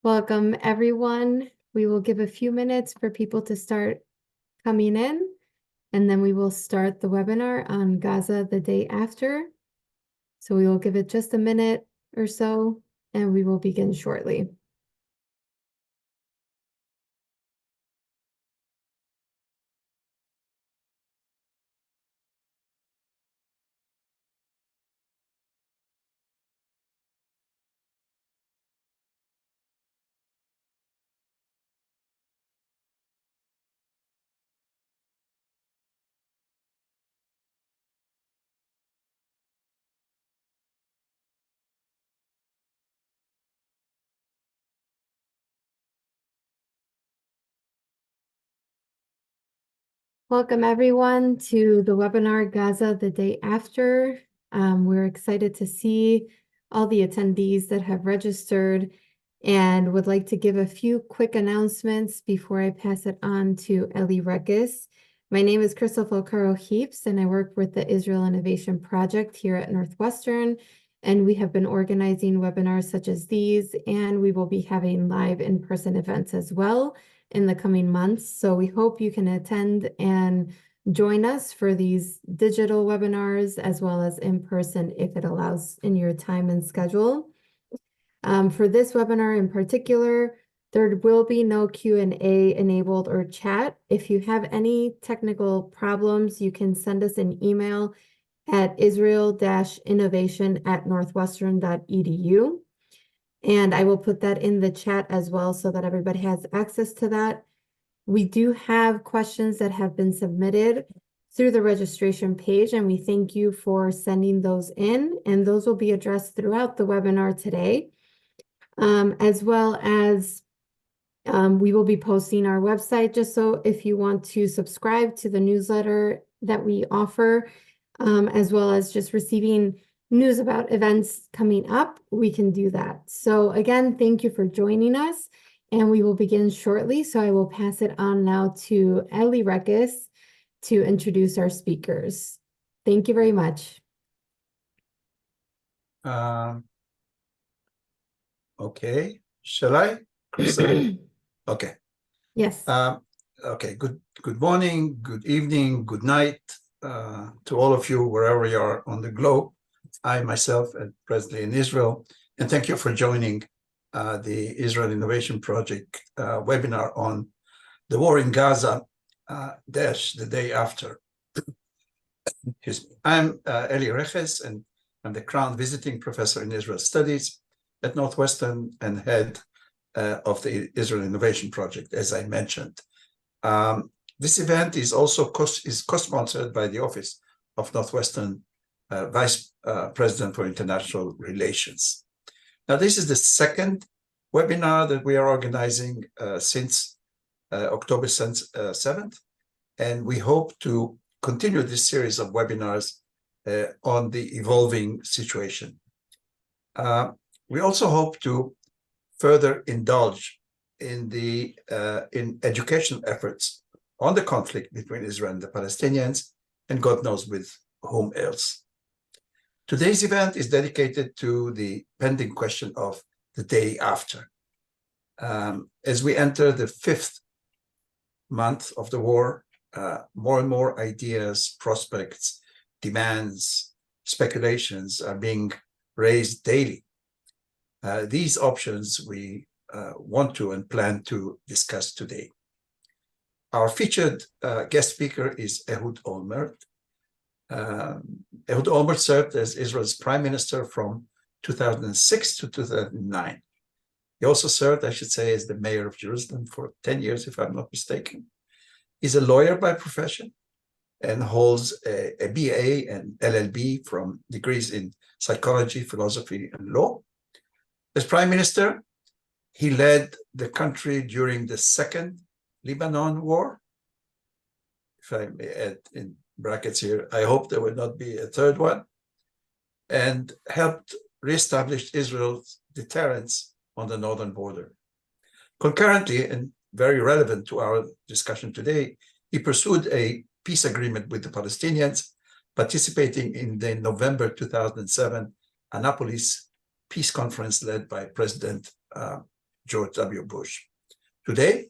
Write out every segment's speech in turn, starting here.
Welcome, everyone. We will give a few minutes for people to start coming in, and then we will start the webinar on Gaza the day after. So we will give it just a minute or so, and we will begin shortly. Welcome, everyone, to the webinar Gaza the day after. We're excited to see all the attendees that have registered and would like to give a few quick announcements before I pass it on to Eli Rekis. My name is Crystal Falcaro-Heaps, and I work with the Israel Innovation Project here at Northwestern. And we have been organizing webinars such as these, and we will be having live in-person events as well in the coming months. So we hope you can attend and join us for these digital webinars as well as in person if it allows in your time and schedule. For this webinar in particular, there will be no Q&A enabled or chat. If you have any technical problems, you can send us an email at israel-innovation@northwestern.edu. And I will put that in the chat as well so that everybody has access to that. We do have questions that have been submitted through the registration page, and we thank you for sending those in, and those will be addressed throughout the webinar today, as well as we will be posting our website just so if you want to subscribe to the newsletter that we offer, as well as just receiving news about events coming up, we can do that. So again, thank you for joining us, and we will begin shortly. So I will pass it on now to Eli Rekis to introduce our speakers. Thank you very much. Okay, shall I? Okay. Yes. Okay, good morning, good evening, good night to all of you wherever you are on the globe. I myself am presently in Israel, and thank you for joining the Israel Innovation Project webinar on the war in Gaza, the day after. Excuse me. I'm Eli Rekis, and I'm the Crown Visiting Professor in Israel Studies at Northwestern and head of the Israel Innovation Project, as I mentioned. This event is also co-sponsored by the Office of Northwestern Vice President for International Relations. Now, this is the second webinar that we are organizing since October 7th, and we hope to continue this series of webinars on the evolving situation. We also hope to further indulge in the educational efforts on the conflict between Israel and the Palestinians, and God knows with whom else. Today's event is dedicated to the pending question of the day after. As we enter the 5th month of the war, more and more ideas, prospects, demands, speculations are being raised daily. These options we want to and plan to discuss today. Our featured guest speaker is Ehud Olmert. Ehud Olmert served as Israel's prime minister from 2006 to 2009. He also served, I should say, as the mayor of Jerusalem for 10 years, if I'm not mistaken. He's a lawyer by profession and holds a BA and LLB from degrees in psychology, philosophy, and law. As prime minister, he led the country during the Second Lebanon War. If I may add in brackets here, I hope there will not be a third one, and helped reestablish Israel's deterrence on the northern border. Concurrently, and very relevant to our discussion today, he pursued a peace agreement with the Palestinians, participating in the November 2007 Annapolis peace conference led by President George W. Bush. Today,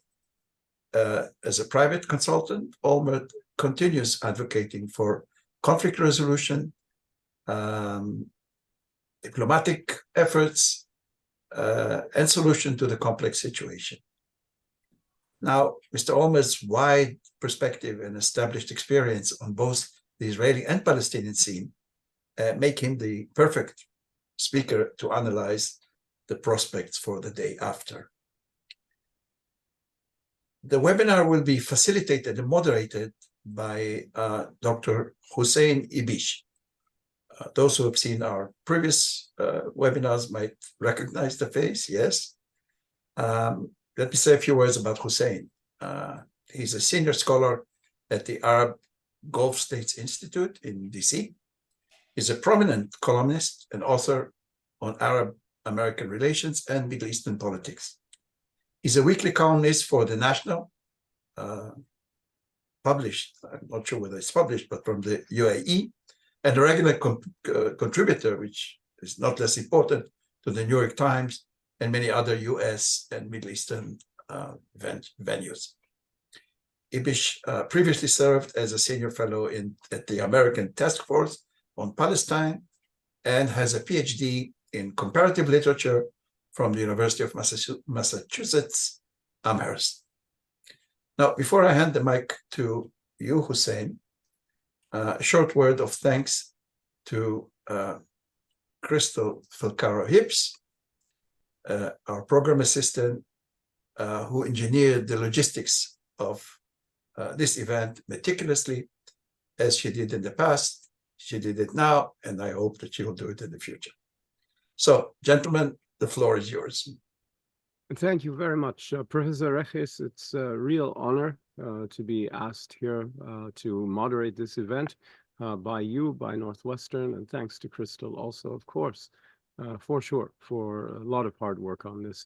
as a private consultant, Olmert continues advocating for conflict resolution, diplomatic efforts, and solution to the complex situation. Now, Mr. Olmert's wide perspective and established experience on both the Israeli and Palestinian scene make him the perfect speaker to analyze the prospects for the day after. The webinar will be facilitated and moderated by Dr. Hussein Ibish. Those who have seen our previous webinars might recognize the face, yes. Let me say a few words about Hussein. He's a senior scholar at the Arab Gulf States Institute in DC. He's a prominent columnist and author on Arab-American relations and Middle Eastern politics. He's a weekly columnist for The National, published, I'm not sure whether it's published, but from the UAE, and a regular contributor, which is not less important, to the New York Times and many other US and Middle Eastern venues. Ibish previously served as a senior fellow at the American Task Force on Palestine and has a PhD in comparative literature from the University of Massachusetts, Amherst. Now, before I hand the mic to you, Hussein, a short word of thanks to Crystal Filcaro-Hibbs, our program assistant, who engineered the logistics of this event meticulously, as she did in the past. She did it now, and I hope that she will do it in the future. So, gentlemen, the floor is yours. Thank you very much, Professor Reches. It's a real honor to be asked here to moderate this event by you, by Northwestern, and thanks to Crystal also, of course, for sure, for a lot of hard work on this.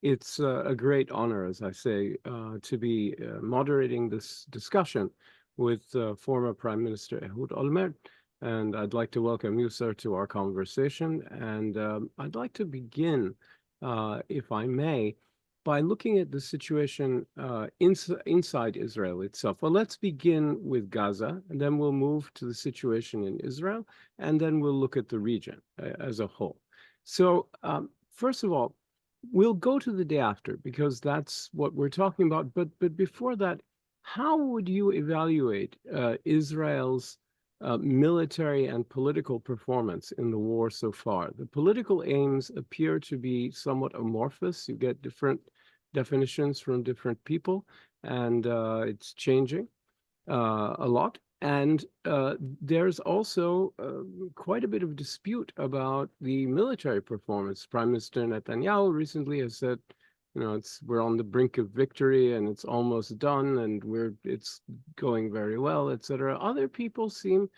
It's a great honor, as I say, to be moderating this discussion with former Prime Minister Ehud Olmert. And I'd like to welcome you, sir, to our conversation. And I'd like to begin, if I may, by looking at the situation inside Israel itself. Well, let's begin with Gaza, and then we'll move to the situation in Israel, and then we'll look at the region as a whole. So first of all, we'll go to the day after, because that's what we're talking about. But before that, how would you evaluate Israel's military and political performance in the war so far? The political aims appear to be somewhat amorphous. You get different definitions from different people, and it's changing a lot. And there's also quite a bit of dispute about the military performance. Prime Minister Netanyahu recently has said, you know, we're on the brink of victory and it's almost done and it's going very well, etc. Other people seem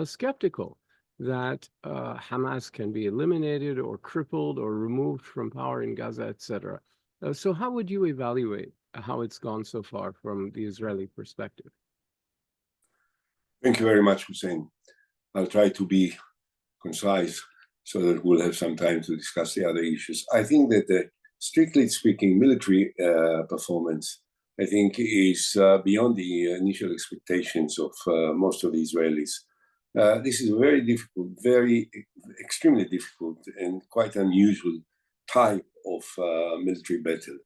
skeptical that Hamas can be eliminated or crippled or removed from power in Gaza, etc. So how would you evaluate how it's gone so far from the Israeli perspective? Thank you very much, Hussein. I'll try to be concise so that we'll have some time to discuss the other issues. I think that strictly speaking, military performance, I think, is beyond the initial expectations of most of the Israelis. This is a very difficult, extremely difficult and quite unusual type of military battle.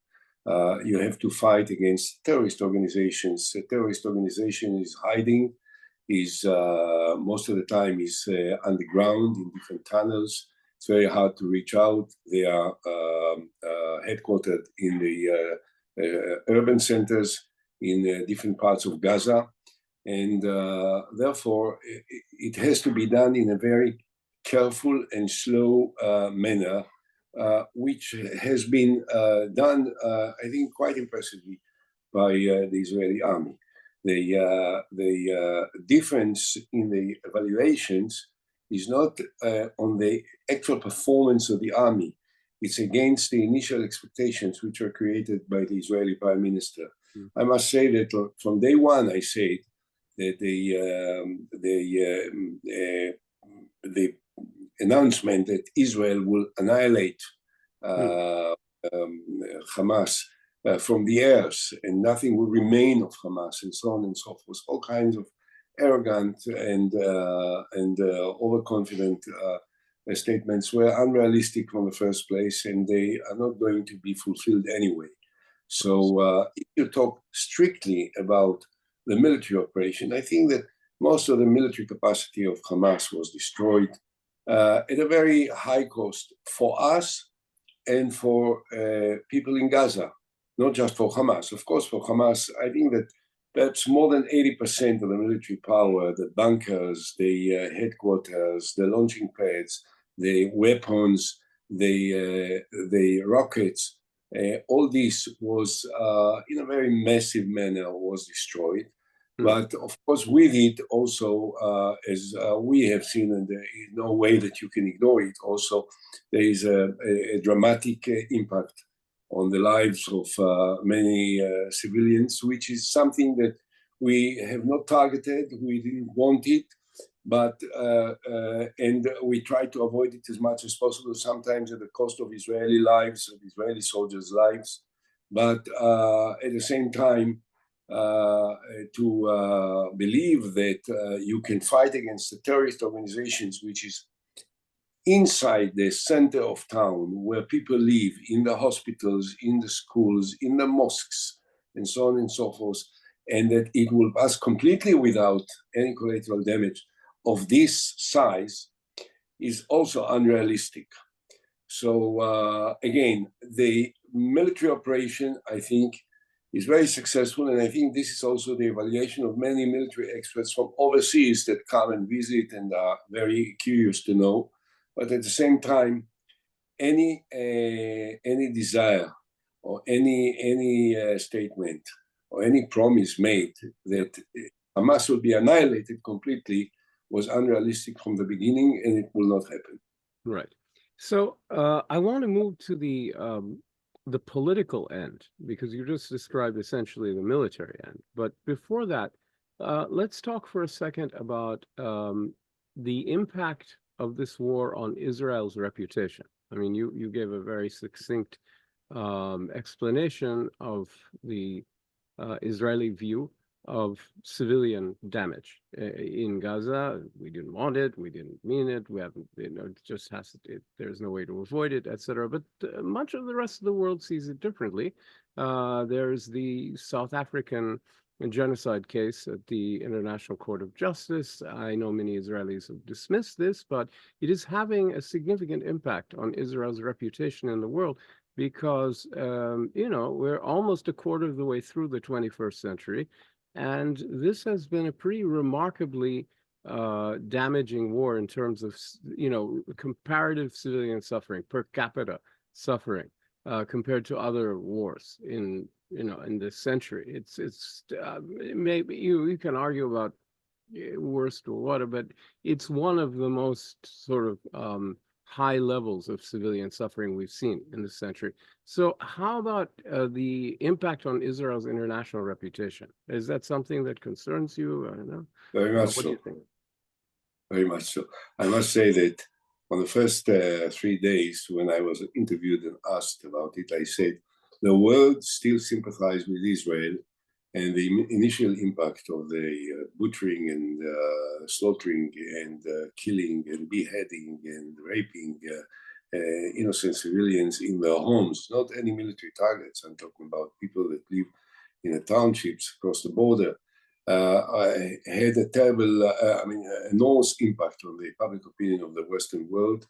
You have to fight against terrorist organizations. A terrorist organization is hiding, most of the time is underground in different tunnels. It's very hard to reach out. They are headquartered in the urban centers in different parts of Gaza. And therefore, it has to be done in a very careful and slow manner, which has been done, I think, quite impressively by the Israeli army. The difference in the evaluations is not on the actual performance of the army. It's against the initial expectations which were created by the Israeli Prime Minister. I must say that from day one, I said that the announcement that Israel will annihilate Hamas from the airs, and nothing will remain of Hamas, and so on and so forth. All kinds of arrogant and overconfident statements were unrealistic from the first place, and they are not going to be fulfilled anyway. So if you talk strictly about the military operation, I think that most of the military capacity of Hamas was destroyed at a very high cost for us and for people in Gaza, not just for Hamas. Of course, for Hamas, I think that perhaps more than 80% of the military power, the bunkers, the headquarters, the launching pads, the weapons, the rockets, all this was, in a very massive manner, was destroyed. But of course, with it also, as we have seen, and there is no way that you can ignore it, also there is a dramatic impact on the lives of many civilians, which is something that we have not targeted, we didn't want it, but and we try to avoid it as much as possible, sometimes at the cost of Israeli lives, of Israeli soldiers' lives, but at the same time, to believe that you can fight against the terrorist organizations, which is inside the center of town, where people live, in the hospitals, in the schools, in the mosques, and so on and so forth, and that it will pass completely without any collateral damage of this size, is also unrealistic. So again, the military operation, I think, is very successful, and I think this is also the evaluation of many military experts from overseas that come and visit and are very curious to know. But at the same time, any desire or any statement or any promise made that Hamas will be annihilated completely was unrealistic from the beginning, and it will not happen. Right. So I want to move to the political end, because you just described essentially the military end. But before that, let's talk for a second about the impact of this war on Israel's reputation. I mean, you gave a very succinct explanation of the Israeli view of civilian damage in Gaza. We didn't want it, we didn't mean it, we haven't, it just has, there's no way to avoid it, etc. But much of the rest of the world sees it differently. There's the South African genocide case at the International Court of Justice. I know many Israelis have dismissed this, but it is having a significant impact on Israel's reputation in the world, because, we're almost a quarter of the way through the 21st century. And this has been a pretty remarkably damaging war in terms of, comparative civilian suffering, per capita suffering, compared to other wars in this century. It's maybe you can argue about worst or whatever, but it's one of the most sort of high levels of civilian suffering we've seen in this century. So how about the impact on Israel's international reputation? Is that something that concerns you? I don't know. Very much what so. do you think? Very much so. I must say that on the first 3 days when I was interviewed and asked about it, I said, the world still sympathizes with Israel, and the initial impact of the butchering and slaughtering and killing and beheading and raping innocent civilians in their homes, not any military targets. I'm talking about people that live in the townships across the border. I had a terrible, enormous impact on the public opinion of the Western world.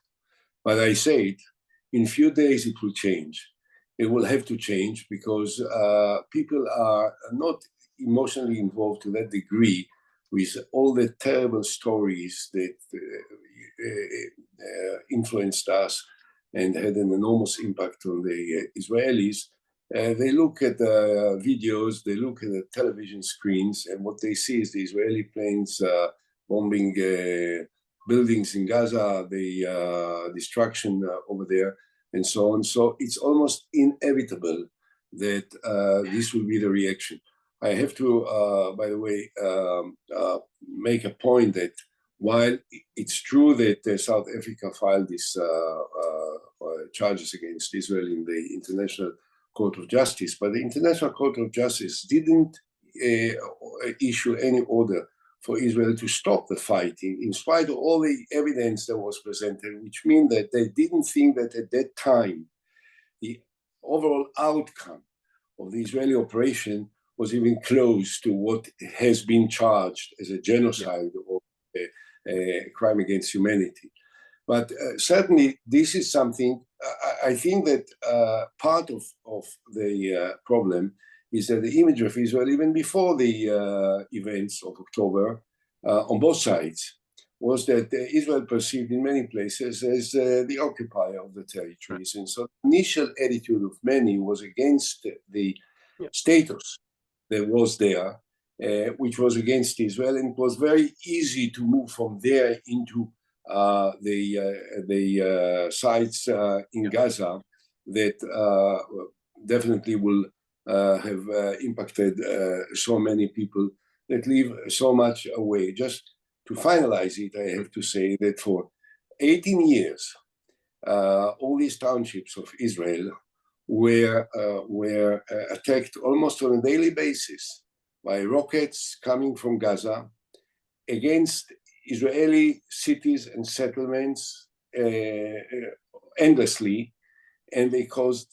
But I said, in few days it will change. It will have to change, because people are not emotionally involved to that degree with all the terrible stories that influenced us and had an enormous impact on the Israelis. They look at the videos, they look at the television screens, and what they see is the Israeli planes bombing buildings in Gaza, the destruction over there, and so on. So it's almost inevitable that this will be the reaction. I have to, by the way, make a point that while it's true that South Africa filed these charges against Israel in the International Court of Justice, but the International Court of Justice didn't issue any order for Israel to stop the fighting, in spite of all the evidence that was presented, which means that they didn't think that at that time the overall outcome of the Israeli operation was even close to what has been charged as a genocide or a crime against humanity. But certainly this is something, I think that part of the problem is that the image of Israel, even before the events of October, on both sides, was that Israel perceived in many places as the occupier of the territories. And so the initial attitude of many was against the status that was there, which was against Israel, and it was very easy to move from there into the sites in Gaza that definitely will have impacted so many people that live so much away. Just to finalize it, I have to say that for 18 years, all these townships of Israel were attacked almost on a daily basis by rockets coming from Gaza against Israeli cities and settlements endlessly, and they caused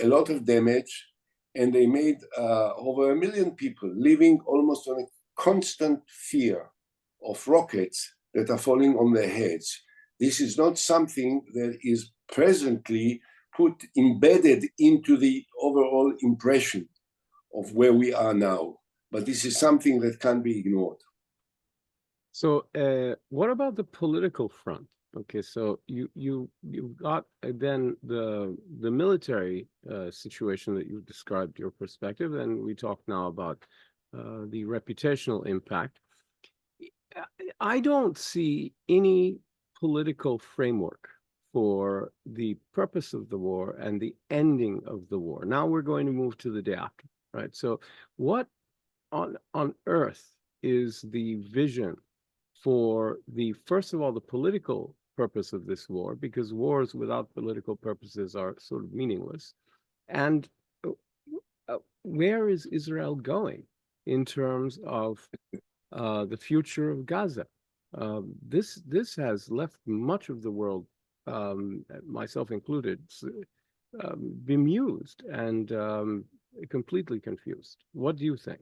a lot of damage, and they made over 1 million people living almost on a constant fear of rockets that are falling on their heads. This is not something that is presently embedded into the overall impression of where we are now, but this is something that can't be ignored. So what about the political front? Okay, so you've got then the military situation that you described, your perspective, and we talk now about the reputational impact. I don't see any political framework for the purpose of the war and the ending of the war. Now we're going to move to the day after, right? So what on earth is the vision for the, first of all, the political purpose of this war, because wars without political purposes are sort of meaningless. And where is Israel going in terms of the future of Gaza? This has left much of the world, myself included, bemused and completely confused. What do you think?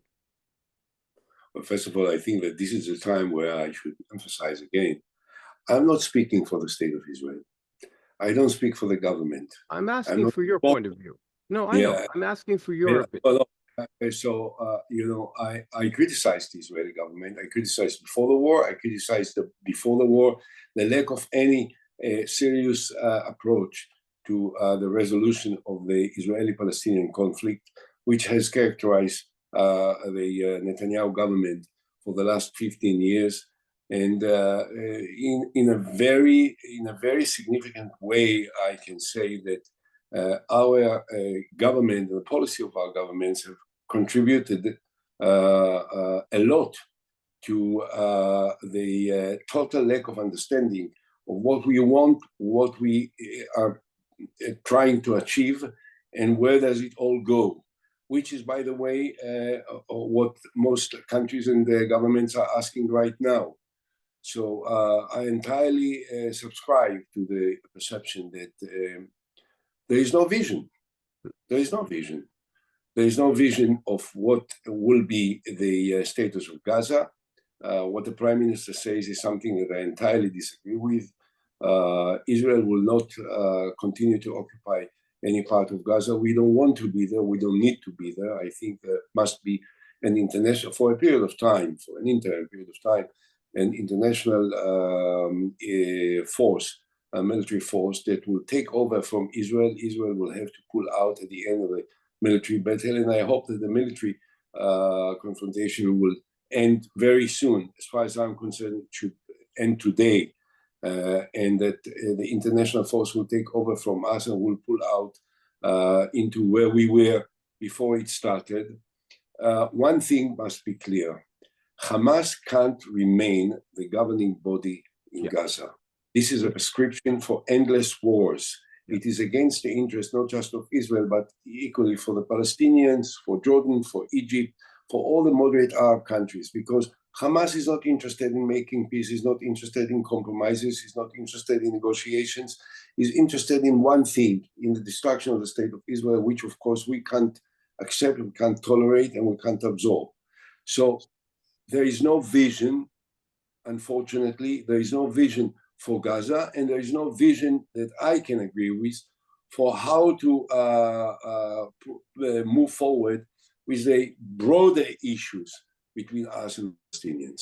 Well, first of all, I think that this is a time where I should emphasize again, I'm not speaking for the state of Israel. I don't speak for the government. I'm asking for your point of view. No, I know. I'm asking for your opinion. So, I criticized the Israeli government. I criticized before the war. I criticized before the war the lack of any serious approach to the resolution of the Israeli-Palestinian conflict, which has characterized the Netanyahu government for the last 15 years. And in a very significant way, I can say that our government and the policy of our governments have contributed a lot to the total lack of understanding of what we want, what we are trying to achieve, and where does it all go, which is, by the way, what most countries and their governments are asking right now. So I entirely subscribe to the perception that there is no vision. There is no vision. There is no vision of what will be the status of Gaza. What the Prime Minister says is something that I entirely disagree with. Israel will not continue to occupy any part of Gaza. We don't want to be there. We don't need to be there. I think there must be an international, for a period of time, for an interim period of time, an international force, a military force that will take over from Israel. Israel will have to pull out at the end of the military battle, and I hope that the military confrontation will end very soon. As far as I'm concerned, it should end today, and that the international force will take over from us and will pull out into where we were before it started. One thing must be clear. Hamas can't remain the governing body in Yeah. Gaza. This is a prescription for endless wars. Yeah. It is against the interest not just of Israel, but equally for the Palestinians, for Jordan, for Egypt, for all the moderate Arab countries, because Hamas is not interested in making peace, is not interested in compromises, is not interested in negotiations, is interested in one thing, in the destruction of the state of Israel, which of course we can't accept, we can't tolerate, and we can't absorb. So there is no vision, unfortunately, there is no vision for Gaza, and there is no vision that I can agree with for how to move forward with the broader issues between us and Palestinians.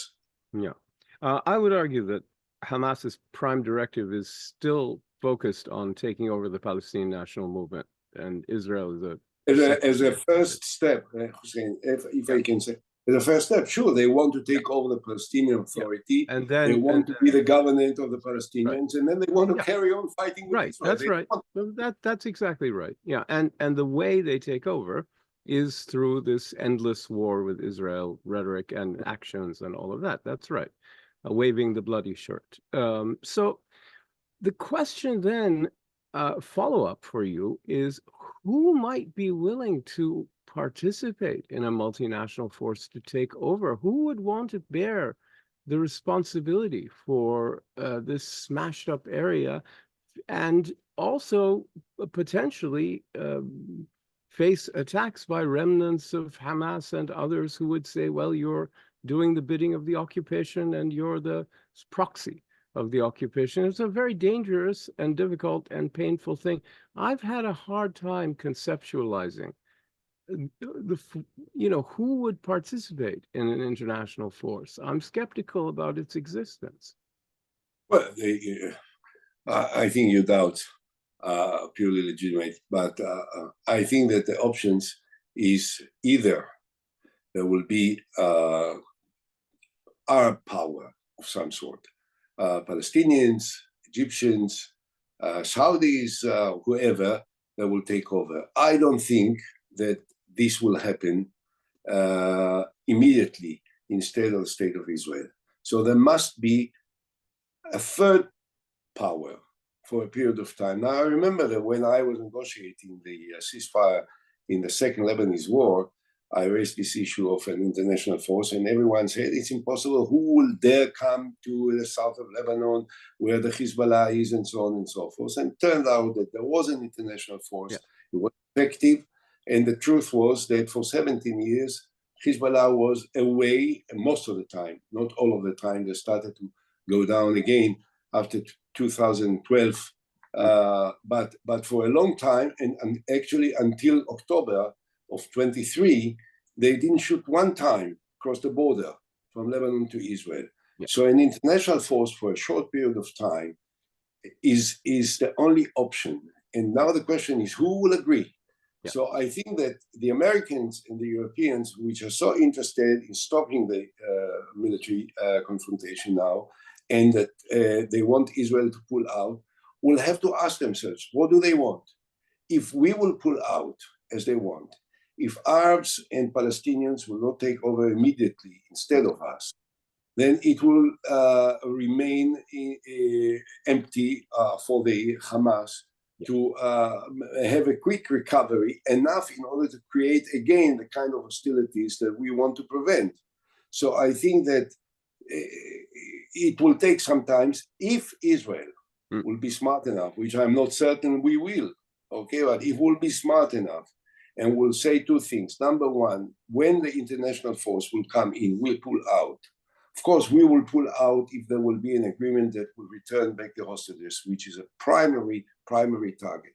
Yeah. I would argue that Hamas's prime directive is still focused on taking over the Palestinian national movement, and Israel is As a first step, Hussein, if I can say, as a first step, sure, they want to take over the Palestinian Authority, and then they want to be the government of the Palestinians, and then they want to carry on fighting with Israel. That's right. That's exactly right. Yeah, and the way they take over is through this endless war with Israel rhetoric and actions and all of that. That's right, waving the bloody shirt. So the question then, follow-up for you is, who might be willing to participate in a multinational force to take over? Who would want to bear the responsibility for this smashed up area, and also potentially face attacks by remnants of Hamas and others who would say, well, you're doing the bidding of the occupation and you're the proxy of the occupation. It's a very dangerous and difficult and painful thing. I've had a hard time conceptualizing who would participate in an international force. I'm skeptical about its existence. Well, I think your doubts are purely legitimate, but I think that the options is either there will be Arab power of some sort, Palestinians, Egyptians, Saudis, whoever that will take over. I don't think that this will happen immediately instead of the state of Israel. So there must be a third power for a period of time. Now, I remember that when I was negotiating the ceasefire in the Second Lebanese War, I raised this issue of an international force, and everyone said it's impossible. Who will dare come to the south of Lebanon where the Hezbollah is, and so on and so forth? And it turned out that there was an international force. Yeah. It was effective. And the truth was that for 17 years, Hezbollah was away, and most of the time, not all of the time, they started to go down again after 2012. But for a long time, and actually until October of 23, they didn't shoot one time across the border from Lebanon to Israel. Yeah. So an international force for a short period of time is the only option. And now the question is, who will agree? Yeah. So I think that the Americans and the Europeans, which are so interested in stopping the military confrontation now, and that they want Israel to pull out, will have to ask themselves, what do they want? If we will pull out as they want, if Arabs and Palestinians will not take over immediately instead of us, then it will remain empty for the Hamas to have a quick recovery, enough in order to create again the kind of hostilities that we want to prevent. So I think that it will take some time if Israel will be smart enough, which I'm not certain we will, okay, but if we'll be smart enough and we'll say two things. Number one, when the international force will come in, we'll pull out. Of course, we will pull out if there will be an agreement that will return back the hostages, which is a primary target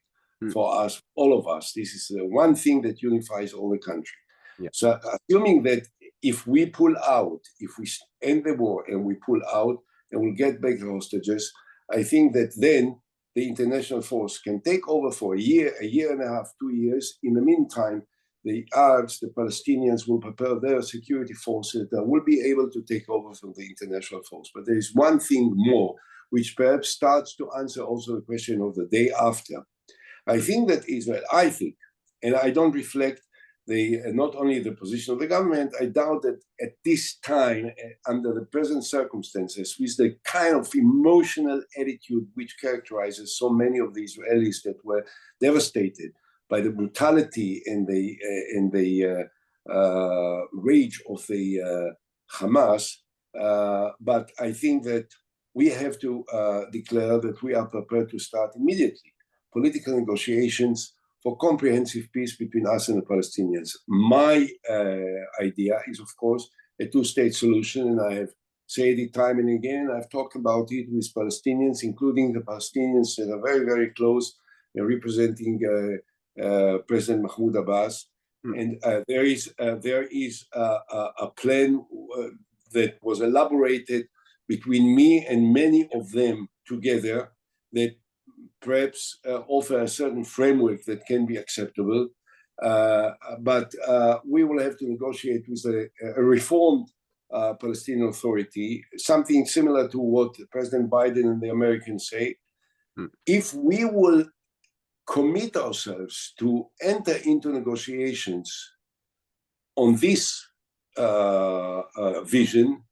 for us, all of us. This is one thing that unifies all the country. Yeah. So assuming that if we pull out, if we end the war and we pull out and we'll get back the hostages, I think that then the international force can take over for a year and a half, 2 years. In the meantime, the Arabs, the Palestinians will prepare their security forces that will be able to take over from the international force. But there is one thing more, which perhaps starts to answer also the question of the day after. I think that Israel, and I don't reflect not only the position of the government. I doubt that at this time, under the present circumstances, with the kind of emotional attitude which characterizes so many of the Israelis that were devastated by the brutality and the rage of the Hamas. But I think that we have to declare that we are prepared to start immediately political negotiations for comprehensive peace between us and the Palestinians. My idea is, of course, a two-state solution, and I have said it time and again. I've talked about it with Palestinians, including the Palestinians that are very, very close, representing President Mahmoud Abbas. And there is a plan that was elaborated between me and many of them together that perhaps offer a certain framework that can be acceptable. But we will have to negotiate with a reformed Palestinian Authority, something similar to what President Biden and the Americans say. If we will commit ourselves to enter into negotiations on this vision,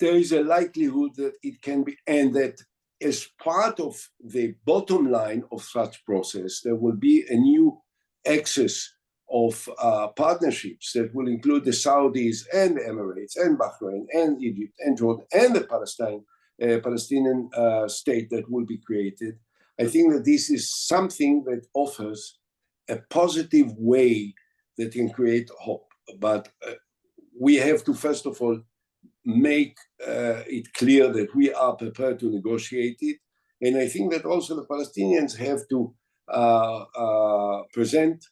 there is a likelihood that it can be, and that as part of the bottom line of such process, there will be a new axis of partnerships that will include the Saudis and the Emirates and Bahrain and Egypt and Jordan and the Palestinian state that will be created. I think that this is something that offers a positive way that can create hope. But we have to, first of all, make it clear that we are prepared to negotiate it. And I think that also the Palestinians have to present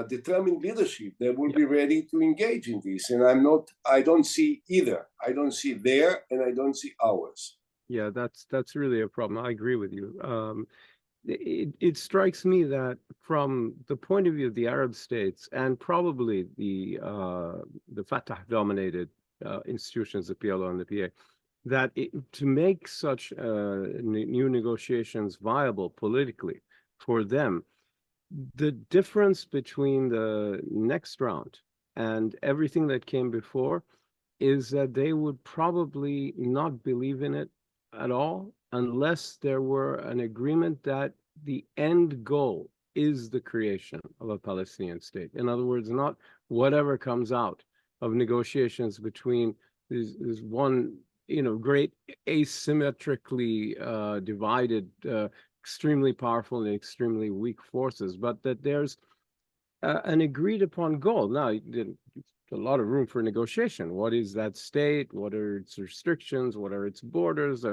determined leadership that will be ready to engage in this. And I don't see either. I don't see their and I don't see ours. Yeah, that's really a problem. I agree with you. It strikes me that from the point of view of the Arab states and probably the Fatah-dominated institutions, the PLO and the PA, that to make such new negotiations viable politically for them, the difference between the next round and everything that came before is that they would probably not believe in it at all unless there were an agreement that the end goal is the creation of a Palestinian state. In other words, not whatever comes out of negotiations between this one, great asymmetrically divided, extremely powerful and extremely weak forces, but that there's an agreed upon goal. Now, a lot of room for negotiation. What is that state? What are its restrictions? What are its borders?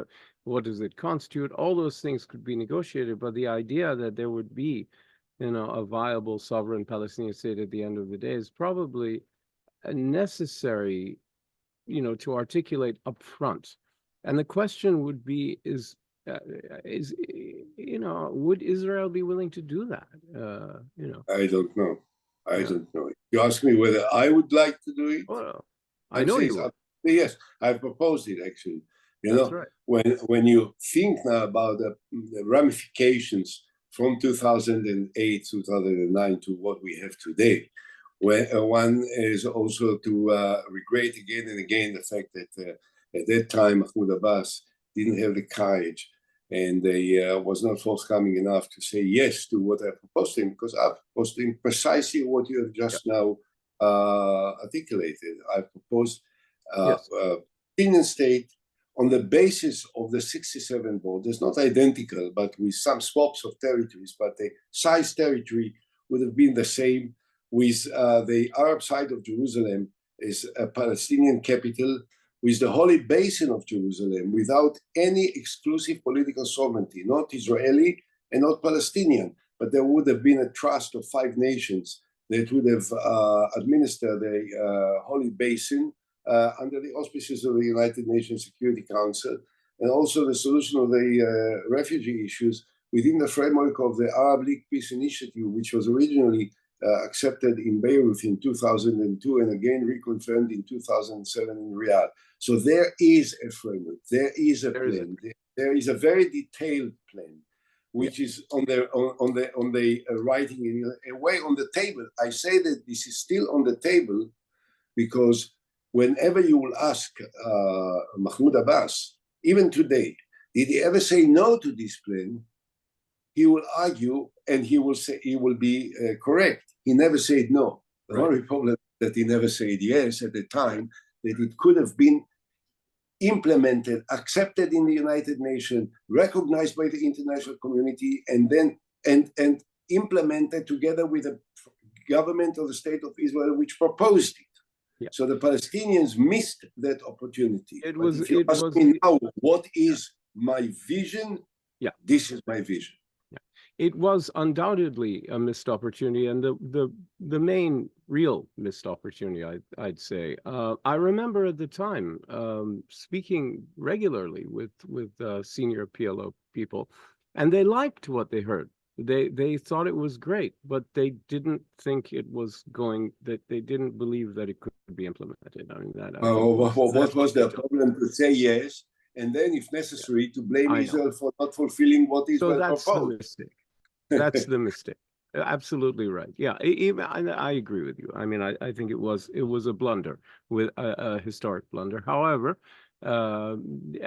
What does it constitute? All those things could be negotiated, but the idea that there would be, a viable sovereign Palestinian state at the end of the day is probably necessary, to articulate up front. And the question would be, would Israel be willing to do that? I don't know. I don't know. You ask me whether I would like to do it. Well, I know you would. Yes, I've proposed it actually. That's right. When you think now about the ramifications from 2008, 2009 to what we have today, where one is also to regret again and again the fact that at that time Mahmoud Abbas didn't have the courage and they was not forthcoming enough to say yes to what I proposed to him, because I proposed to him precisely what you have just now articulated. I proposed a Palestinian state on the basis of the 67 borders, not identical, but with some swaps of territories, but the size territory would have been the same, with the Arab side of Jerusalem is a Palestinian capital, with the holy basin of Jerusalem without any exclusive political sovereignty, not Israeli and not Palestinian, but there would have been a trust of 5 nations that would have administered the holy basin under the auspices of the United Nations Security Council, and also the solution of the refugee issues within the framework of the Arab League Peace Initiative, which was originally accepted in Beirut in 2002 and again reconfirmed in 2007 in Riyadh. So there is a framework, there is a plan, there is a very detailed plan. which is on the writing in a way on the table. I say that this is still on the table because whenever you will ask Mahmoud Abbas, even today, did he ever say no to this plan? He will argue and he will say he will be correct. He never said no. The only problem that he never said yes at the time, that it could have been implemented, accepted in the United Nations, recognized by the international community, and then and implemented together with the government of the State of Israel, which proposed it. Yeah. So the Palestinians missed that opportunity. It But was- if you it ask was me the- now, what is my vision? Yeah. This is my vision. It was undoubtedly a missed opportunity, and the main real missed opportunity, I'd say. I remember at the time speaking regularly with senior PLO people, and they liked what they heard. They thought it was great, but they didn't think it was going. That they didn't believe that it could be implemented. I mean, that. I think What was the problem to say yes, and then, if necessary, to blame I know. Israel for not fulfilling what So Israel that's the proposed? mistake. That's the mistake. Absolutely right. Yeah, even I agree with you. I mean, I think it was a blunder, with a historic blunder. However,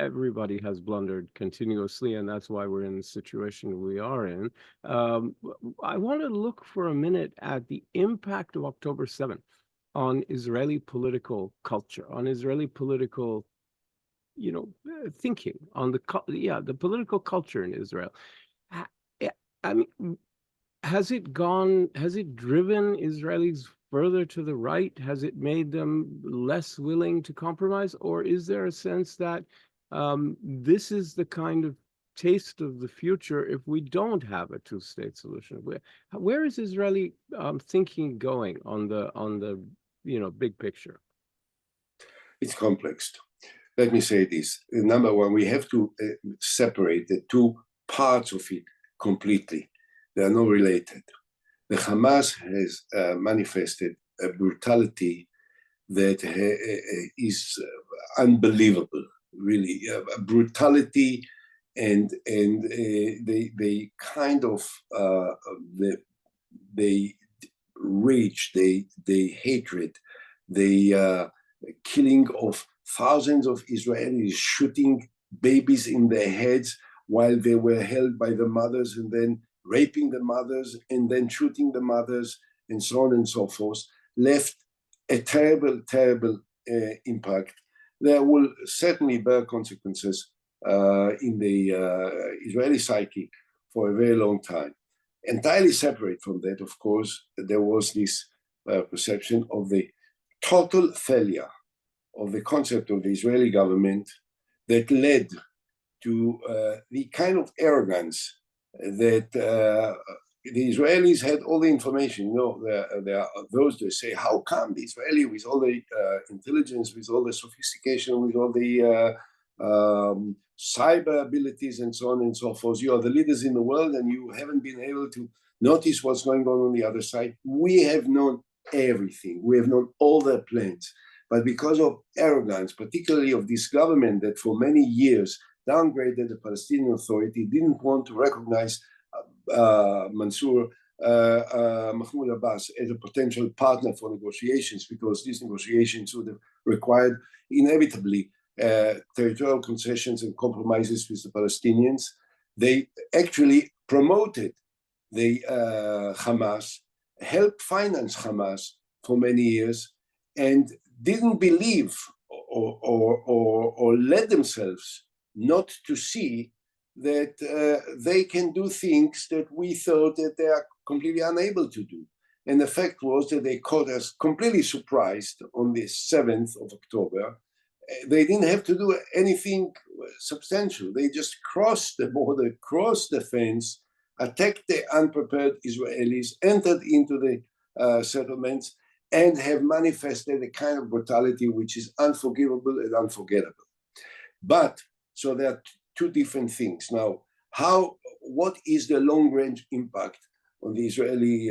everybody has blundered continuously, and that's why we're in the situation we are in. I want to look for a minute at the impact of October 7th on Israeli political culture, on Israeli political, thinking, on the political culture in Israel. I mean, has it driven Israelis further to the right? Has it made them less willing to compromise? Or is there a sense that this is the kind of taste of the future if we don't have a two-state solution? Where is Israeli thinking going on the big picture? It's complex. Let me say this. Number one, we have to separate the two parts of it completely. They are not related. The Hamas has manifested a brutality that is unbelievable, really. A brutality and they kind of they rage, they hatred, the killing of thousands of Israelis, shooting babies in their heads while they were held by the mothers, and then raping the mothers, and then shooting the mothers, and so on and so forth, left a terrible, terrible impact. There will certainly bear consequences in the Israeli psyche for a very long time. Entirely separate from that, of course, there was this perception of the total failure of the concept of the Israeli government that led to the kind of arrogance that the Israelis had all the information. There are those that say, how come the Israeli, with all the intelligence, with all the sophistication, with all the cyber abilities and so on and so forth, you are the leaders in the world and you haven't been able to notice what's going on the other side. We have known everything. We have known all their plans. But because of arrogance, particularly of this government that for many years downgraded the Palestinian Authority, didn't want to recognize Mahmoud Abbas as a potential partner for negotiations, because these negotiations would have required inevitably territorial concessions and compromises with the Palestinians. They actually promoted the Hamas, helped finance Hamas for many years, and didn't believe or led themselves not to see that they can do things that we thought that they are completely unable to do. And the fact was that they caught us completely surprised on the 7th of October. They didn't have to do anything substantial. They just crossed the border, crossed the fence, attacked the unprepared Israelis, entered into the settlements, and have manifested a kind of brutality which is unforgivable and unforgettable. But, so there are two different things. Now, what is the long-range impact on the Israeli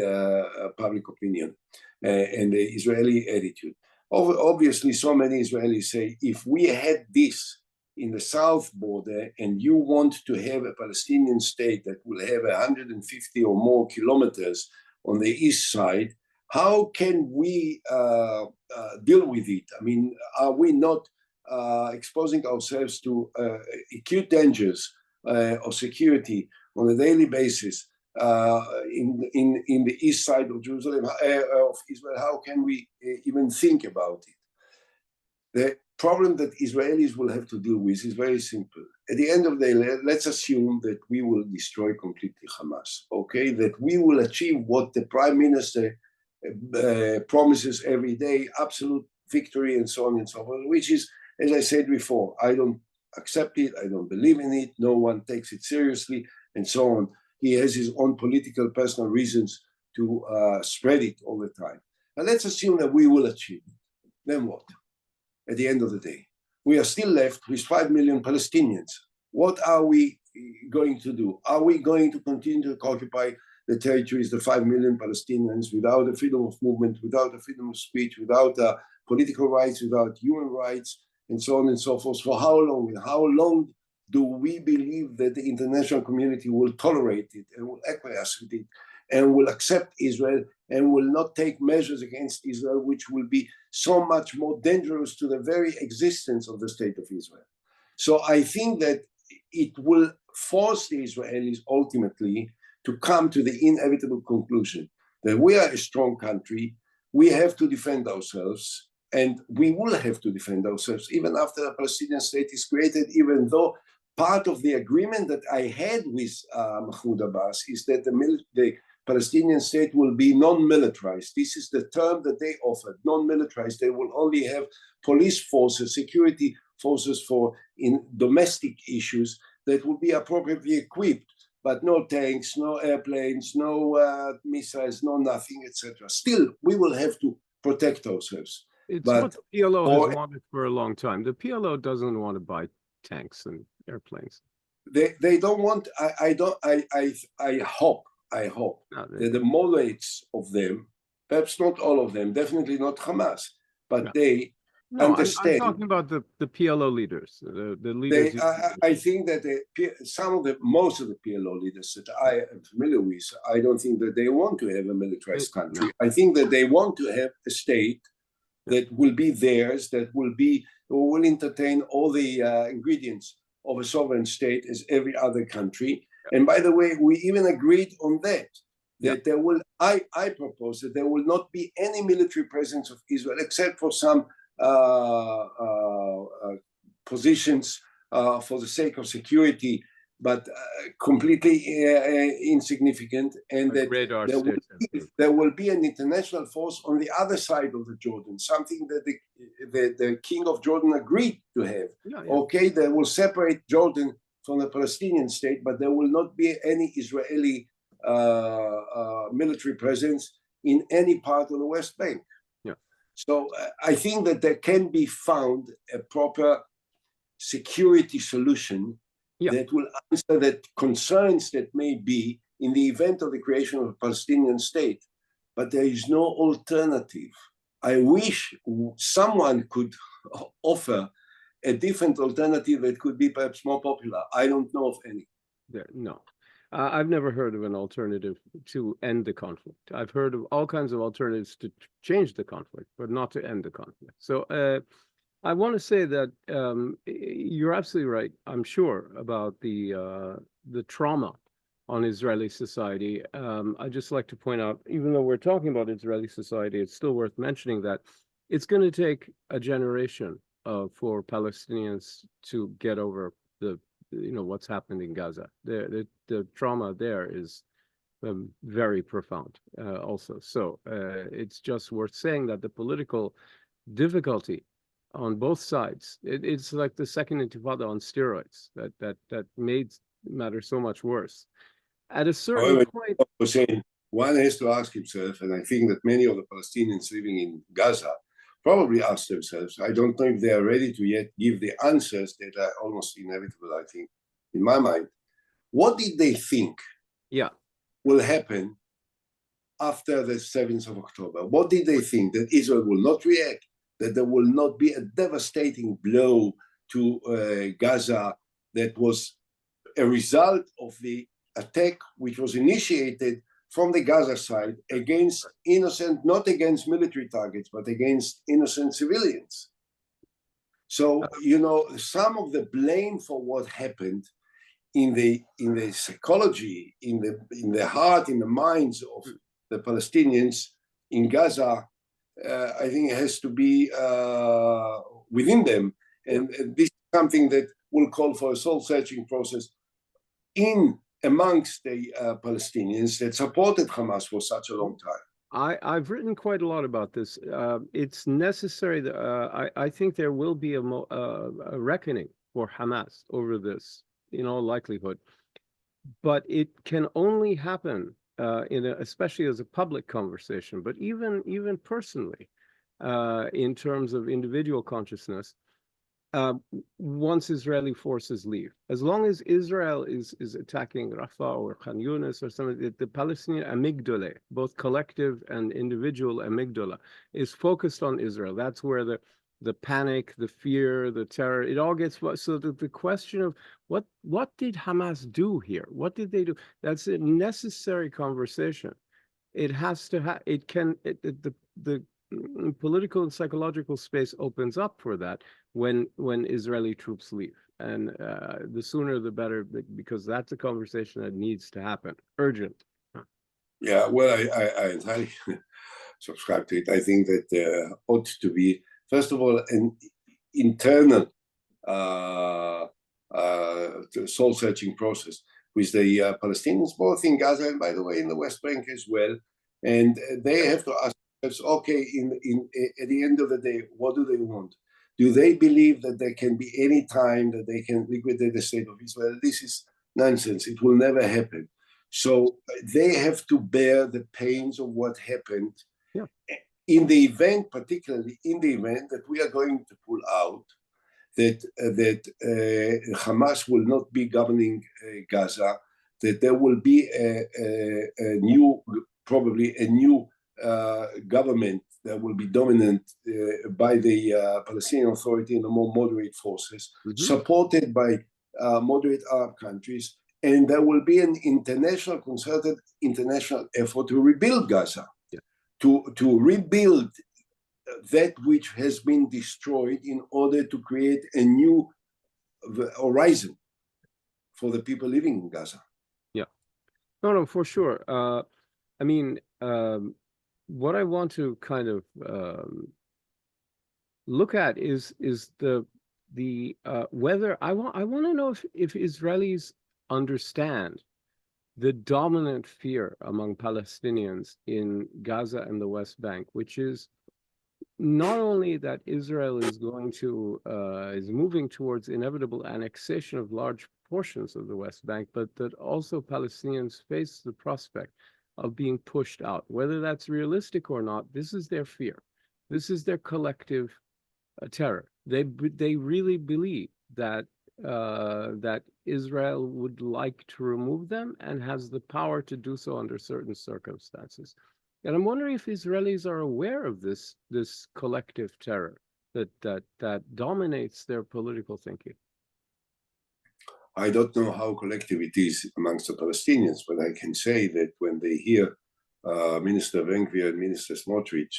public opinion and the Israeli attitude? Obviously, so many Israelis say, if we had this in the south border and you want to have a Palestinian state that will have 150 or more kilometers on the east side, how can we deal with it? I mean, are we not exposing ourselves to acute dangers of security on a daily basis in the east side of Jerusalem, of Israel? How can we even think about it? The problem that Israelis will have to deal with is very simple. At the end of the day, let's assume that we will destroy completely Hamas, okay? That we will achieve what the Prime Minister promises every day, absolute victory and so on and so forth, which is, as I said before, I don't accept it, I don't believe in it, no one takes it seriously, and so on. He has his own political, personal reasons to spread it all the time. Now let's assume that we will achieve it. Then what? At the end of the day, we are still left with 5 million Palestinians. What are we going to do? Are we going to continue to occupy the territories, the 5 million Palestinians, without a freedom of movement, without a freedom of speech, without political rights, without human rights, and so on and so forth? For how long? And how long do we believe that the international community will tolerate it and will acquiesce with it and will accept Israel and will not take measures against Israel, which will be so much more dangerous to the very existence of the state of Israel? So I think that it will force the Israelis ultimately to come to the inevitable conclusion that we are a strong country, we have to defend ourselves, and we will have to defend ourselves even after a Palestinian state is created, even though part of the agreement that I had with Mahmoud Abbas is that the Palestinian state will be non-militarized. This is the term that they offered, non-militarized. They will only have police forces, security forces for in domestic issues that will be appropriately equipped, but no tanks, no airplanes, no missiles, no nothing, etc. Still, we will have to protect ourselves. It's But what the PLO has wanted for a long time. The PLO doesn't want to buy tanks and airplanes. They don't want. I hope that the moderates of them, perhaps not all of them, definitely not Hamas, but they understand. I'm talking about the PLO leaders, the leaders. I think that most of the PLO leaders that I am familiar with, I don't think that they want to have a militarized country. I think that they want to have a state that will be theirs, that will entertain all the ingredients of a sovereign state as every other country. And by the way, we even agreed on that there will, I propose that there will not be any military presence of Israel except for some positions for the sake of security, but completely insignificant, and that there will be an international force on the other side of the Jordan, something that the king of Jordan agreed to have. Okay, they will separate Jordan from the Palestinian state, but there will not be any Israeli military presence in any part of the West Bank. So I think that there can be found a proper security solution that will answer the concerns that may be in the event of the creation of a Palestinian state. But there is no alternative. I wish someone could offer a different alternative that could be perhaps more popular. I don't know of any. No. I've never heard of an alternative to end the conflict. I've heard of all kinds of alternatives to change the conflict, but not to end the conflict. So I want to say that you're absolutely right, I'm sure, about the trauma on Israeli society. I'd just like to point out, even though we're talking about Israeli society, it's still worth mentioning that it's going to take a generation for Palestinians to get over what's happened in Gaza. The trauma there is very profound also. So it's just worth saying that the political difficulty on both sides, it's like the second intifada on steroids that made matters so much worse. At a certain point, Hussein, one has to ask himself, and I think that many of the Palestinians living in Gaza probably ask themselves, I don't know if they are ready to yet give the answers that are almost inevitable, I think, in my mind. What did they think will happen after the 7th of October? What did they think? That Israel will not react, that there will not be a devastating blow to Gaza that was a result of the attack which was initiated from the Gaza side against innocent, not against military targets, but against innocent civilians. So, you know, some of the blame for what happened in the psychology, in the heart, in the minds of the Palestinians in Gaza, I think it has to be within them. And this is something that will call for a soul-searching process amongst the Palestinians that supported Hamas for such a long time. I've written quite a lot about this. It's necessary that I think there will be a reckoning for Hamas over this, in all likelihood. But it can only happen especially as a public conversation, but even personally, in terms of individual consciousness, once Israeli forces leave. As long as Israel is attacking Rafah or Khan Yunis or something, the Palestinian amygdala, both collective and individual amygdala, is focused on Israel. That's where the panic, the fear, the terror, it all gets, so the question of what did Hamas do here? What did they do? That's a necessary conversation. It has to have, the political and psychological space opens up for that when Israeli troops leave. And the sooner the better, because that's a conversation that needs to happen, urgent. Yeah, well, I entirely subscribe to it. I think that there ought to be, first of all, an internal soul-searching process with the Palestinians, both in Gaza and, by the way, in the West Bank as well. And they have to ask themselves, okay, at the end of the day, what do they want? Do they believe that there can be any time that they can liquidate the state of Israel? This is nonsense. It will never happen. So they have to bear the pains of what happened. Yeah. In the event, particularly in the event that we are going to pull out, that Hamas will not be governing Gaza, that there will be probably a new government that will be dominant by the Palestinian Authority and the more moderate forces, supported by moderate Arab countries, and there will be an concerted international effort to rebuild Gaza, to rebuild that which has been destroyed in order to create a new horizon for the people living in Gaza. Yeah, no, for sure. I mean, what I want to kind of look at is the whether I want to know if Israelis understand the dominant fear among Palestinians in Gaza and the West Bank, which is not only that Israel is is moving towards inevitable annexation of large portions of the West Bank, but that also Palestinians face the prospect of being pushed out. Whether that's realistic or not, this is their fear. This is their collective terror. They really believe that that Israel would like to remove them and has the power to do so under certain circumstances. And I'm wondering if Israelis are aware of this collective terror that dominates their political thinking. I don't know how collective it is amongst the Palestinians, but I can say that when they hear Minister Ben-Gvir and Minister Smotrich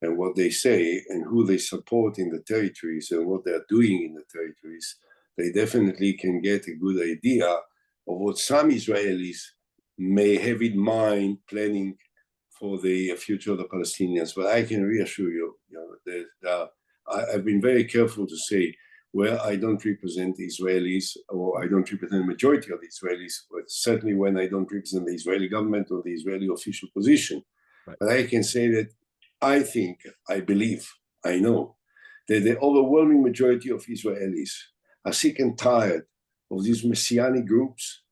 and what they say and who they support in the territories and what they're doing in the territories, they definitely can get a good idea of what some Israelis may have in mind planning for the future of the Palestinians. But I can reassure you, that I've been very careful to say, where I don't represent the Israelis, or I don't represent the majority of the Israelis, but certainly when I don't represent the Israeli government or the Israeli official position. Right. But I can say that I think, I believe, I know that the overwhelming majority of Israelis are sick and tired of these messianic groups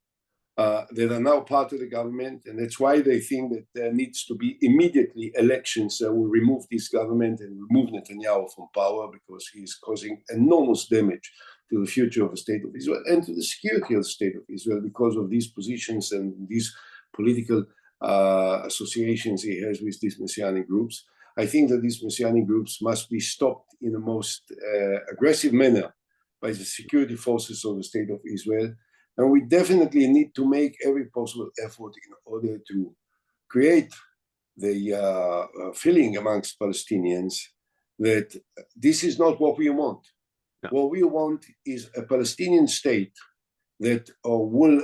that are now part of the government, and that's why they think that there needs to be immediately elections that will remove this government and remove Netanyahu from power, because he is causing enormous damage to the future of the state of Israel and to the security of the state of Israel because of these positions and these political associations he has with these messianic groups. I think that these messianic groups must be stopped in the most aggressive manner by the security forces of the State of Israel. And we definitely need to make every possible effort in order to create the feeling amongst Palestinians that this is not what we want. No. What we want is a Palestinian state that will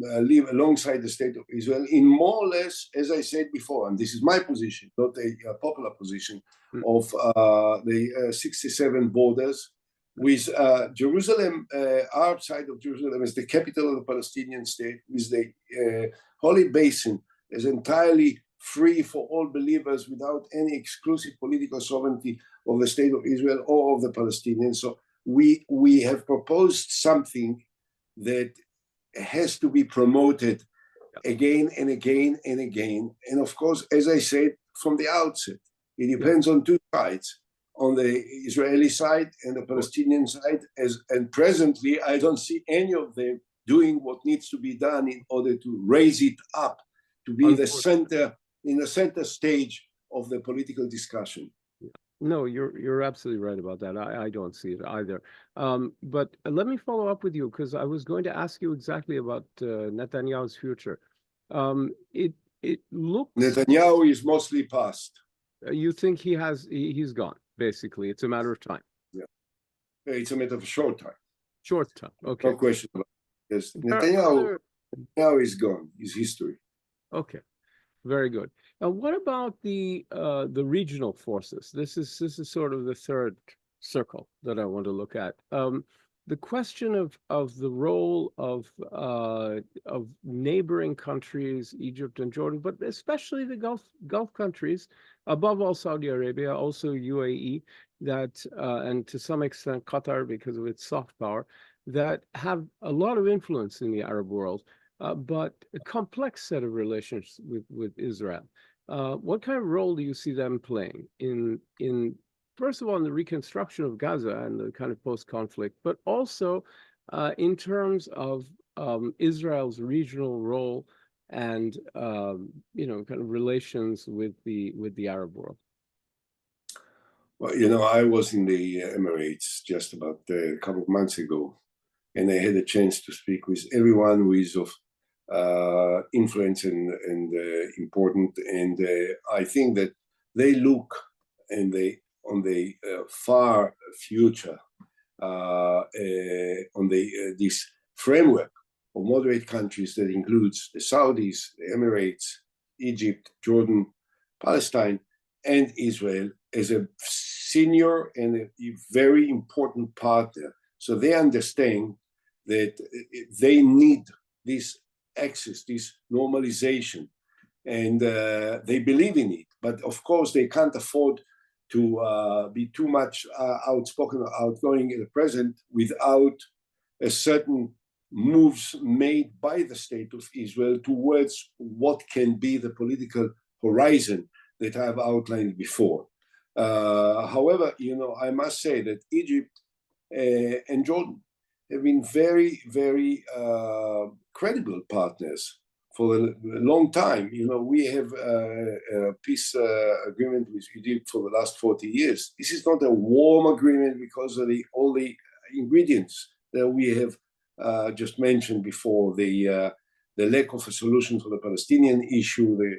live alongside the State of Israel in more or less, as I said before, and this is my position, not a popular position, of the 67 borders, with Jerusalem, outside of Jerusalem, as the capital of the Palestinian state, with the Holy Basin as entirely free for all believers without any exclusive political sovereignty of the State of Israel or of the Palestinians. So we have proposed something that has to be promoted again and again and again. And of course, as I said from the outset, it depends on two sides, on the Israeli side and the Palestinian side. And presently, I don't see any of them doing what needs to be done in order to raise it up to be the center, in the center stage of the political discussion. No, you're absolutely right about that. I don't see it either. But let me follow up with you, because I was going to ask you exactly about Netanyahu's future. It looks Netanyahu is mostly past. You think he's gone, basically. It's a matter of time. Yeah. It's a matter of short time. Short time. Okay. No question about it. Yes. Netanyahu is gone. He's history. Okay. Very good. Now, what about the regional forces? This is sort of the third circle that I want to look at. The question of the role of neighboring countries, Egypt and Jordan, but especially the Gulf countries, above all Saudi Arabia, also UAE, that and to some extent Qatar because of its soft power, that have a lot of influence in the Arab world. But a complex set of relations with Israel. What kind of role do you see them playing in first of all, in the reconstruction of Gaza and the kind of post-conflict, but also in terms of Israel's regional role and kind of relations with the Arab world? Well, I was in the Emirates just about a couple of months ago, and I had a chance to speak with everyone who is of influence and important, and I think that they look on the far future on this framework of moderate countries that includes the Saudis, the Emirates, Egypt, Jordan, Palestine, and Israel as a senior and a very important partner. So they understand that they need this access, this normalization, and they believe in it. But of course, they can't afford to be too much outspoken or outgoing at the present without a certain moves made by the State of Israel towards what can be the political horizon that I have outlined before. However, I must say that Egypt and Jordan have been very, very credible partners for a long time. We have a peace agreement with Egypt for the last 40 years. This is not a warm agreement because of all the ingredients that we have just mentioned before, the lack of a solution for the Palestinian issue, the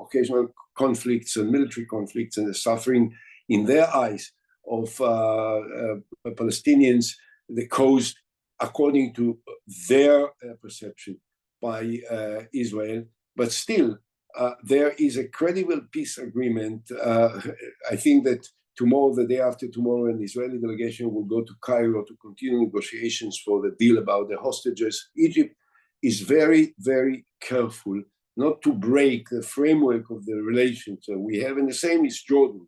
occasional conflicts and military conflicts, and the suffering in their eyes of Palestinians that caused, according to their perception, by Israel. But still, there is a credible peace agreement. I think that tomorrow, the day after tomorrow, an Israeli delegation will go to Cairo to continue negotiations for the deal about the hostages. Egypt is very, very careful not to break the framework of the relations that we have, and the same is Jordan,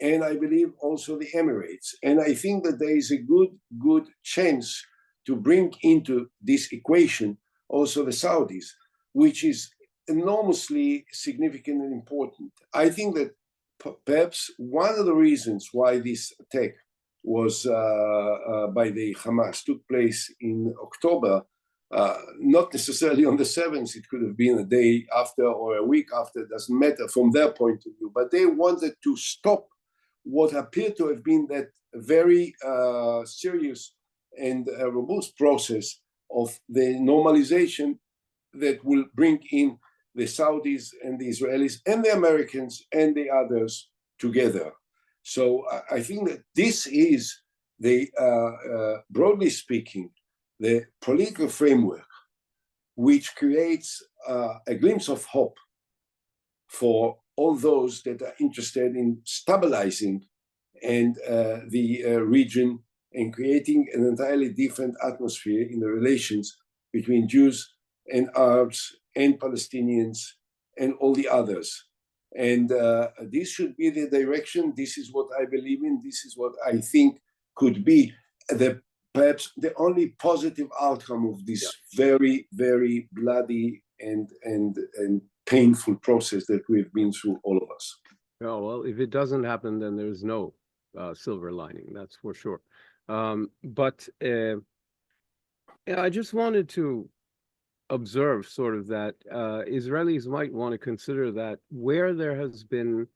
and I believe also the Emirates. And I think that there is a good chance to bring into this equation also the Saudis, which is enormously significant and important. I think that perhaps one of the reasons why this attack was by the Hamas took place in October, not necessarily on the 7th, it could have been a day after or a week after, it doesn't matter from their point of view, but they wanted to stop what appeared to have been that very serious and a robust process of the normalization that will bring in the Saudis and the Israelis and the Americans and the others together. So I think that this is the, broadly speaking, the political framework which creates a glimpse of hope for all those that are interested in stabilizing and the region and creating an entirely different atmosphere in the relations between Jews and Arabs and Palestinians and all the others. And this should be the direction. This is what I believe in. This is what I think could be perhaps the only positive outcome of this very, very bloody and painful process that we've been through, all of us. Oh, well, if it doesn't happen, then there's no silver lining, that's for sure. But I just wanted to observe sort of that Israelis might want to consider that where there has been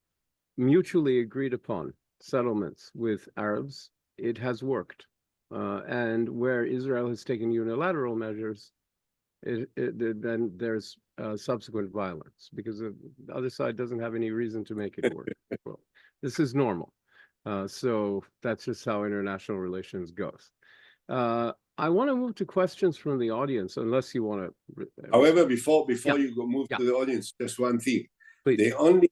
mutually agreed upon settlements with Arabs, it has worked. And where Israel has taken unilateral measures, then there's subsequent violence because the other side doesn't have any reason to make it work. Well, this is normal. So that's just how international relations goes. I want to move to questions from the audience, unless you want to. However, before you go move to the audience, just one thing. Please. The only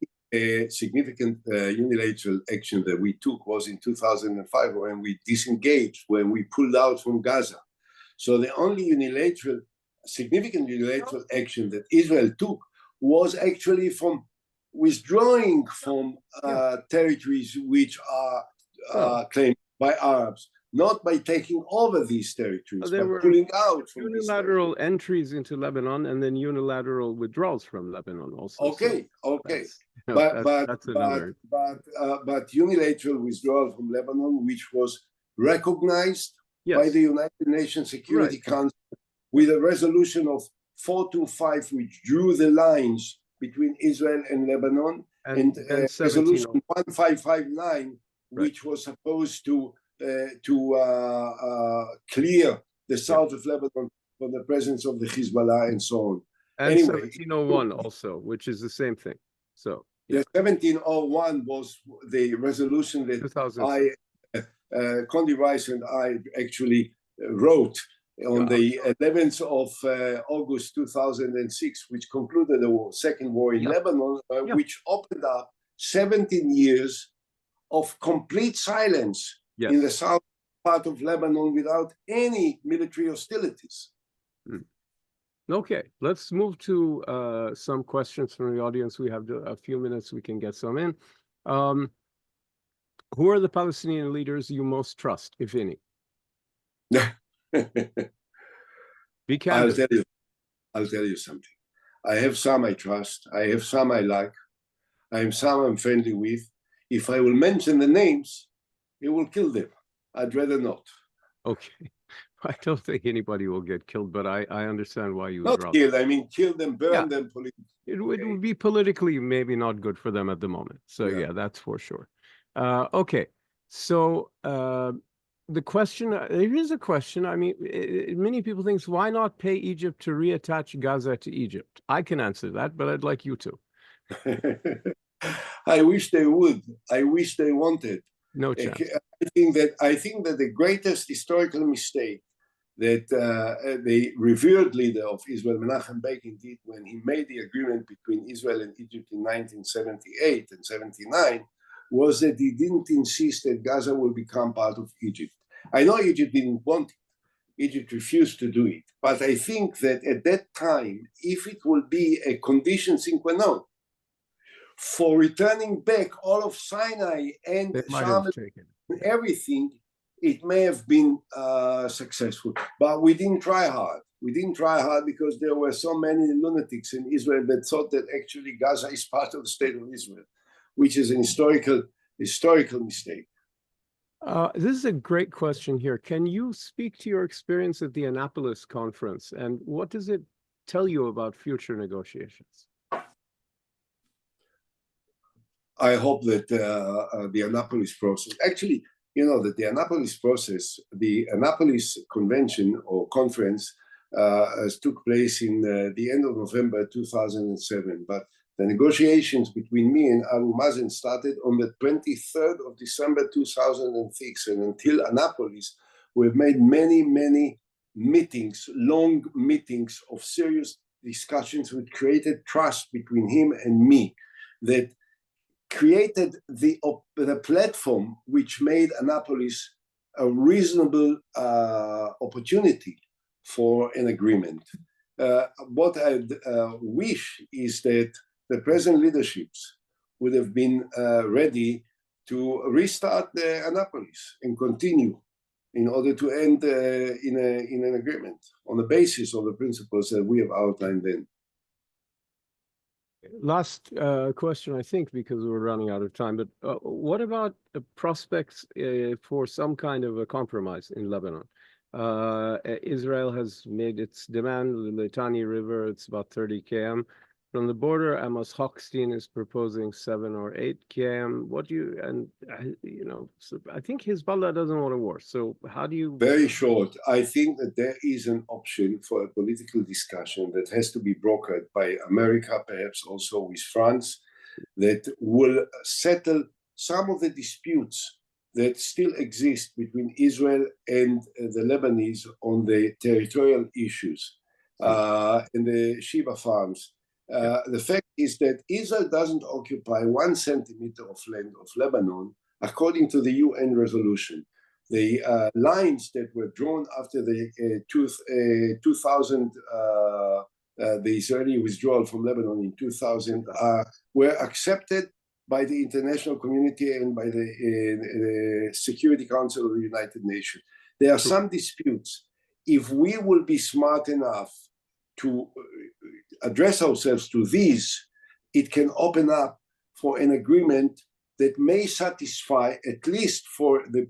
significant unilateral action that we took was in 2005 when we disengaged, when we pulled out from Gaza. So the only significant unilateral action that Israel took was actually from withdrawing from territories which are claimed by Arabs, not by taking over these territories, but pulling out from unilateral entries into Lebanon and then unilateral withdrawals from Lebanon also. Okay, so okay. That's But unilateral withdrawal from Lebanon, which was recognized by the United Nations Security Council with a resolution of 425, which drew the lines between Israel and Lebanon, and resolution 1559, which was supposed to clear the south of Lebanon from the presence of the Hezbollah and so on. And anyway, 1701 also, which is the same thing. So the 1701 was the resolution that Condi Rice and I actually wrote on the 11th of August 2006, which concluded the second war in Lebanon, which opened up 17 years of complete silence in the south part of Lebanon without any military hostilities. Okay, let's move to some questions from the audience. We have a few minutes, we can get some in. Who are the Palestinian leaders you most trust, if any? Be candid. I'll tell you something. I have some I trust. I have some I like. I have some I'm friendly with. If I will mention the names, it will kill them. I'd rather not. Okay. I don't think anybody will get killed, but I understand why you would not rather. Killed. I mean, kill them, burn them politically. It would be politically maybe not good for them at the moment. So yeah that's for sure. Okay. So the question, there is a question. I mean, many people think, why not pay Egypt to reattach Gaza to Egypt? I can answer that, but I'd like you to. I wish they would. I wish they wanted. No chance. I think that the greatest historical mistake that the revered leader of Israel, Menachem Begin, did when he made the agreement between Israel and Egypt in 1978 and 79 was that he didn't insist that Gaza will become part of Egypt. I know Egypt didn't want it. Egypt refused to do it. But I think that at that time, if it will be a condition sine qua non for returning back all of Sinai and Sham and everything, it may have been successful. But we didn't try hard. We didn't try hard because there were so many lunatics in Israel that thought that actually Gaza is part of the state of Israel, which is an historical mistake. This is a great question here. Can you speak to your experience at the Annapolis conference, and what does it tell you about future negotiations? I hope that the Annapolis process, actually, you know that the Annapolis process, the Annapolis Convention or conference, took place in the end of November 2007. But the negotiations between me and Abu Mazen started on the 23rd of December 2006, and until Annapolis, we've made many meetings, long meetings of serious discussions, which created trust between him and me, that created the platform which made Annapolis a reasonable opportunity for an agreement. What I wish is that the present leaderships would have been ready to restart the Annapolis and continue in order to end in an agreement on the basis of the principles that we have outlined then. Last question, I think, because we're running out of time, but what about the prospects for some kind of a compromise in Lebanon? Israel has made its demand, the Litani River, it's about 30 km. From the border, Amos Hochstein is proposing 7 or 8 km. What do you, and you know, so I think Hezbollah doesn't want a war. So how do you? Very short. I think that there is an option for a political discussion that has to be brokered by America, perhaps also with France, that will settle some of the disputes that still exist between Israel and the Lebanese on the territorial issues and the Sheba farms. The fact is that Israel doesn't occupy 1 centimeter of land of Lebanon, according to the UN resolution. The lines that were drawn after the 2000, the Israeli withdrawal from Lebanon in 2000, were accepted by the international community and by the Security Council of the United Nations. There are some disputes. If we will be smart enough to address ourselves to these, it can open up for an agreement that may satisfy, at least for the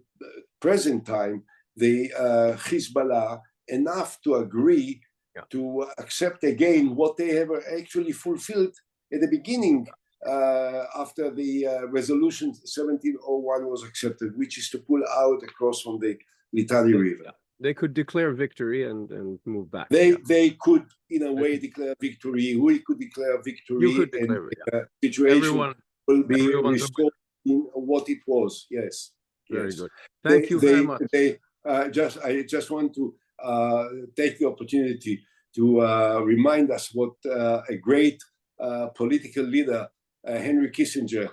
present time, the Hezbollah enough to agree to accept again what they have actually fulfilled at the beginning after the resolution 1701 was accepted, which is to pull out across from the Litani River. They could declare victory and move back. They could, in a way, declare victory. We could declare victory. You could declare, and the situation will be restored in what it was. Yes. Very good. Thank you very much. I just want to take the opportunity to remind us what a great political leader, Henry Kissinger,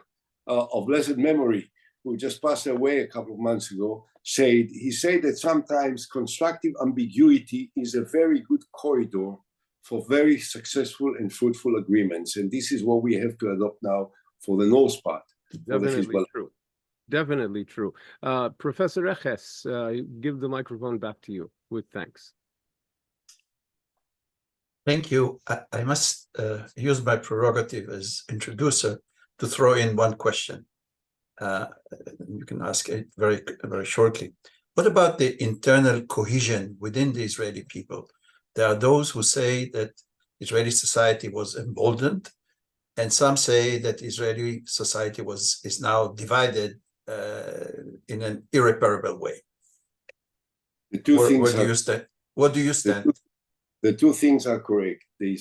of blessed memory, who just passed away a couple of months ago, said. He said that sometimes constructive ambiguity is a very good corridor for very successful and fruitful agreements. And this is what we have to adopt now for the North part. Definitely true. Definitely true. Professor Reches, give the microphone back to you with thanks. Thank you. I must use my prerogative as introducer to throw in one question. You can ask it very shortly. What about the internal cohesion within the Israeli people? There are those who say that Israeli society was emboldened, and some say that Israeli society is now divided in an irreparable way. Where do you stand? What do you stand? The two things are correct. The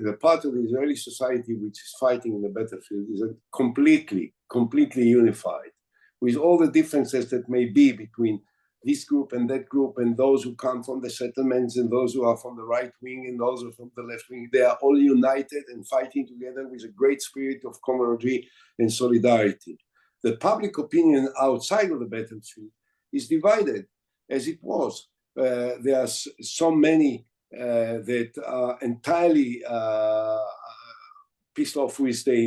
the part of the Israeli society which is fighting in the battlefield is completely unified, with all the differences that may be between this group and that group, and those who come from the settlements, and those who are from the right wing, and those who are from the left wing. They are all united and fighting together with a great spirit of camaraderie and solidarity. The public opinion outside of the battlefield is divided, as it was. There are so many that are entirely pissed off with the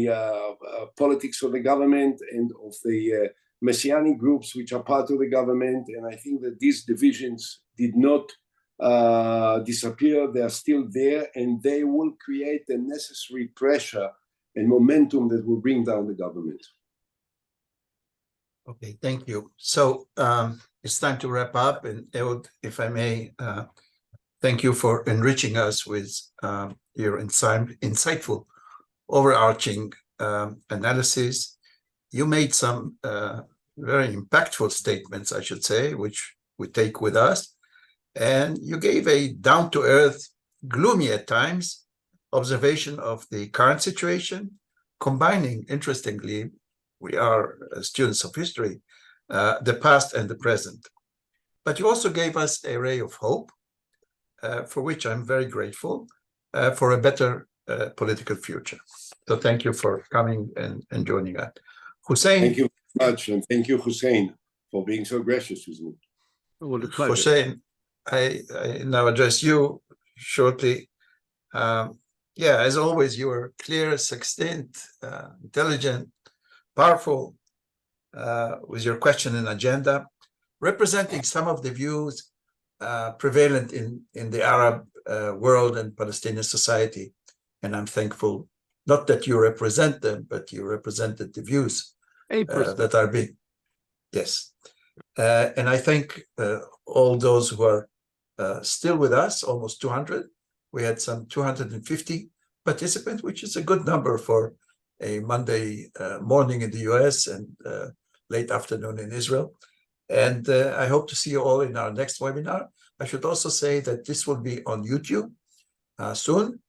politics of the government and of the messianic groups which are part of the government. And I think that these divisions did not disappear. They are still there, and they will create the necessary pressure and momentum that will bring down the government. Okay, thank you. So it's time to wrap up, and Ehud, if I may, thank you for enriching us with your insightful, overarching analysis. You made some very impactful statements, I should say, which we take with us. And you gave a down-to-earth, gloomy at times, observation of the current situation, combining, interestingly, we are students of history, the past and the present. But you also gave us a ray of hope, for which I'm very grateful, for a better political future. So thank you for coming and joining us. Hussein. Thank you very much, and thank you, Hussein, for being so gracious with me. Well, a pleasure. Hussein, I now address you shortly. Yeah, as always, you are clear, succinct, intelligent, powerful, with your question and agenda, representing some of the views prevalent in the Arab world and Palestinian society. And I'm thankful, not that you represent them, but you represented the views that are being, yes. And I thank all those who are still with us, almost 200. We had some 250 participants, which is a good number for a Monday morning in the US and late afternoon in Israel. And I hope to see you all in our next webinar. I should also say that this will be on YouTube soon.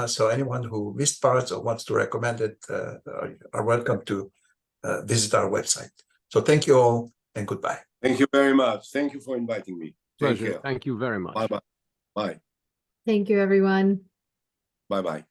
So anyone who missed parts or wants to recommend it are welcome to visit our website. So thank you all and goodbye. Thank you very much. Thank you for inviting me. Take Pleasure. care. Thank you very much. Bye-bye. Bye. Thank you, everyone. Bye-bye.